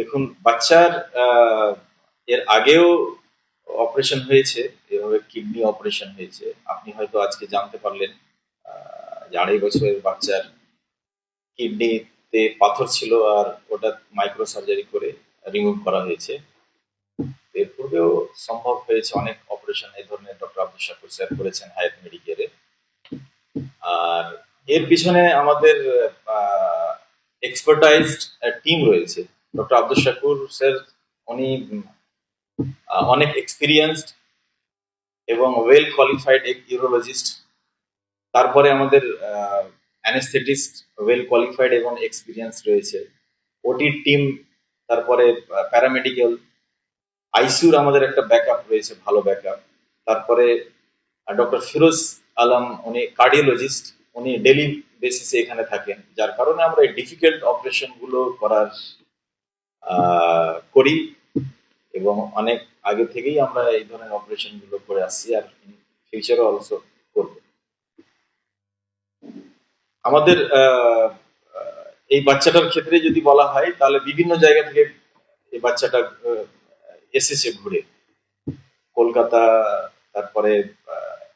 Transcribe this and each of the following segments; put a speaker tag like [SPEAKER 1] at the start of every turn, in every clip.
[SPEAKER 1] দেখুন, বাচ্চার এর আগেও অপারেশন হয়েছে, এভাবে কিডনি অপারেশন হয়েছে। আপনি হয়তো আজকে জানতে পারলেন যে 2.5 বছরের বাচ্চার কিডনিতে পাথর ছিল, আর ওটা মাইক্রো সার্জারি করে রিমুভ করা হয়েছে। এর পূর্বেও সম্ভব হয়েছে অনেক অপারেশন এই ধরনের, ডক্টর আব্দুল শাকুর স্যার করেছেন হায়াত মেডিকেলে। আর এর পিছনে আমাদের এক্সপার্টাইজড টিম রয়েছে। ডক্টর আব্দুল শাকুর স্যার উনি অনেক এক্সপিরিয়েন্সড এবং ওয়েল কোয়ালিফাইড এক ইউরোলজিস্ট। তারপরে আমাদের অ্যানেস্থেটিস্ট ওয়েল কোয়ালিফাইড এবং এক্সপিরিয়েন্স রয়েছে, ওটি টিম, তারপরে প্যারামেডিক্যাল, আইসিইউর আমাদের একটা ব্যাকআপ রয়েছে, ভালো ব্যাকআপ। তারপরে ডক্টর ফিরোজ আলম, উনি কার্ডিওলজিস্ট, উনি ডেলি বেসিসে এখানে থাকেন, যার কারণে আমরা এই ডিফিকাল্ট অপারেশন গুলো করি এবং অনেক আগে থেকেই আমরা এই ধরনের অপারেশন গুলো করে আসছি, আর ফিউচারও অলসো করব। আমাদের এই বাচ্চাটার ক্ষেত্রে যদি বলা হয়, তাহলে বিভিন্ন জায়গা থেকে এই বাচ্চাটা এসেছে ঘুরে, কলকাতা, তারপরে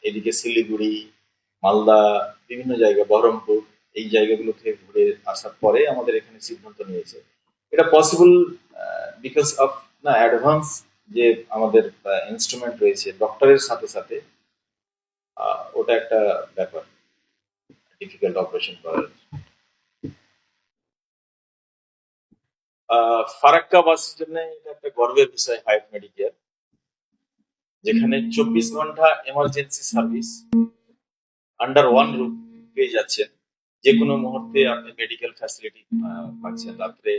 [SPEAKER 1] এদিকে শিলিগুড়ি, মালদা, বিভিন্ন জায়গা, বহরমপুর, এই জায়গাগুলো থেকে ঘুরে আসার পরে আমাদের এখানে সিদ্ধান্ত নিয়েছে। এটা পসিবল বিকজ অফ না অ্যাডভান্স যে আমাদের ইনস্ট্রুমেন্ট রয়েছে ডক্টরের সাথে সাথে, ওটা একটা ব্যাপার ডিফিকাল্ট অপারেশন করার। ফারাক্কাবাসীর জন্য এটা একটা গর্বের বিষয় হায়াত মেডিকেয়ার, যেখানে 24 ঘন্টা emergency service under one roof পেয়ে যাচ্ছেন। যে কোনো মুহূর্তে আপনি মেডিকেল ফ্যাসিলিটি পাচ্ছেন। রাত্রে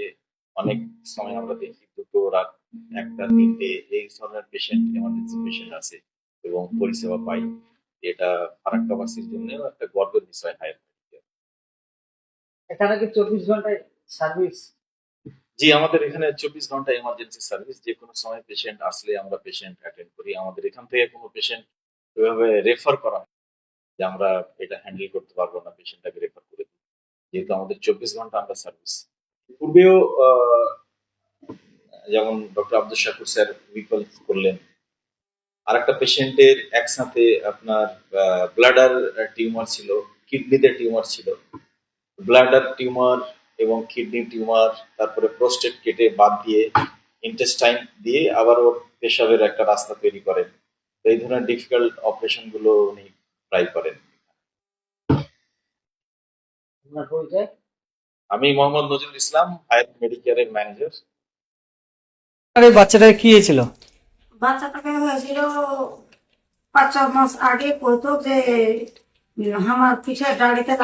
[SPEAKER 1] অনেক সময় আমরা দেখি 2টো, রাত 1টা, 3টে এই ধরনের পেশেন্ট, এমার্জেন্সি পেশেন্ট আছে এবং পরিষেবা পাই। এটা ফারাক্কাবাসীর জন্য একটা গর্বের বিষয় হায়াত মেডিকেয়ার।
[SPEAKER 2] এখানে কি 24 ঘন্টায় সার্ভিস?
[SPEAKER 1] জি, আমাদের এখানে 24 ঘন্টা এমার্জেন্সি সার্ভিস। যে কোনো সময় পেশেন্ট আসলে আমরা পেশেন্ট অ্যাটেন্ড করি। আমাদের এখান থেকে কোনো পেশেন্ট ওইভাবে রেফার করা হয় যে আমরা এটা হ্যান্ডেল করতে পারবো না, পেশেন্টটাকে রেফার করে দিই, যেহেতু আমাদের 24 ঘন্টা আমরা সার্ভিস। পূর্বেও যেমন doctor Abdul Shakur sir recall করলেন, আর একটা পেশেন্টের একসাথে আপনার ব্লাডার টিউমার ছিল, কিডনিতে টিউমার ছিল, ব্লাডার টিউমার এবং কিডনি টিউমার, তারপরে প্রোস্টেট কেটে বাদ দিয়ে ইন্টেস্টাইন দিয়ে আবার ওর পেশাবের একটা রাস্তা তৈরি করেন। এই ধরনের ডিফিকাল্ট অপারেশন গুলো উনি ট্রাই করেন। আমি মোহাম্মদ নজরুল ইসলাম, হায়াত মেডিকেয়ারের ম্যানেজার।
[SPEAKER 2] আর এই বাচ্চাটার কি হয়েছিল?
[SPEAKER 3] বাচ্চাটাকে হয়েছিল 5-6 মাস আগে। কইতো যে আমার পিঠে দাড়িতে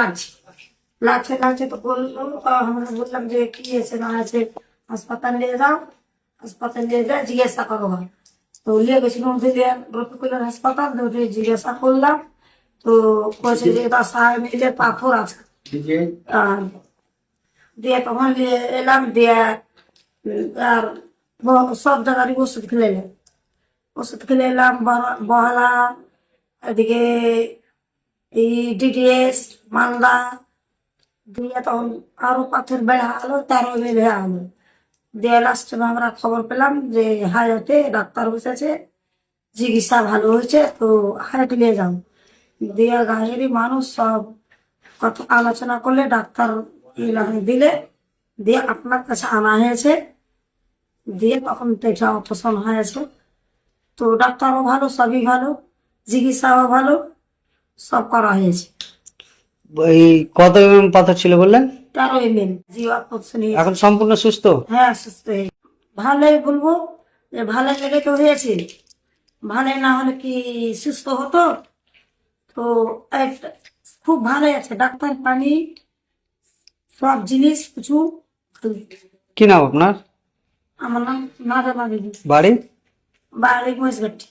[SPEAKER 3] লাগছে তো বললো, আমরা বললাম যে কি হয়েছে না আছে, হাসপাতাল নিয়ে যাও, হাসপাতাল নিয়ে যায় জিজ্ঞাসা করো। তো নিয়ে গেছিলাম রফিকুলের হাসপাতাল, জিজ্ঞাসা করলাম। তো কয়েছে যে এটা সার মিলে পাথর আছে। দিয়ে তখন নিয়ে এলাম, দিয়ে আর সব জায়গারই ওষুধ খেলে এলাম, বহালা, এদিকে এই ডিডিএস, মালদা দিয়ে তখন আরো পাথর বেড়া হলো, 13 বেড়ে হলো। দিয়ে লাস্টে আমরা খবর পেলাম যে হায়াতে ডাক্তার বসেছে, চিকিৎসা ভালো হয়েছে, তো হায়াতে নিয়ে যাও। দিয়ে গাঁয়েরই মানুষ সব কথা আলোচনা করলে ডাক্তার দিলে, দিয়ে আপনার কাছে আনা হয়েছে, দিয়ে তখন এটা অপারেশন হয়েছে। তো ডাক্তারও ভালো, সবই ভালো, চিকিৎসাও ভালো, সব করা হয়েছে।
[SPEAKER 2] এই কত পাথর ছিল বললেন?
[SPEAKER 3] 13 mm নিয়ে
[SPEAKER 2] এখন সম্পূর্ণ সুস্থ?
[SPEAKER 3] হ্যাঁ, সুস্থ হয়ে ভালোই বলবো যে ভালো লেগে তো হয়েছে। ভালো না হলে কি সুস্থ হতো? তো খুব ভালো আছে, ডাক্তার পানি সব জিনিস কিছু।
[SPEAKER 2] কি নাম আপনার?
[SPEAKER 3] আমার নাম নাজমা বিবি,
[SPEAKER 2] বাড়ি?
[SPEAKER 3] বাড়ি মহেশঘাটি।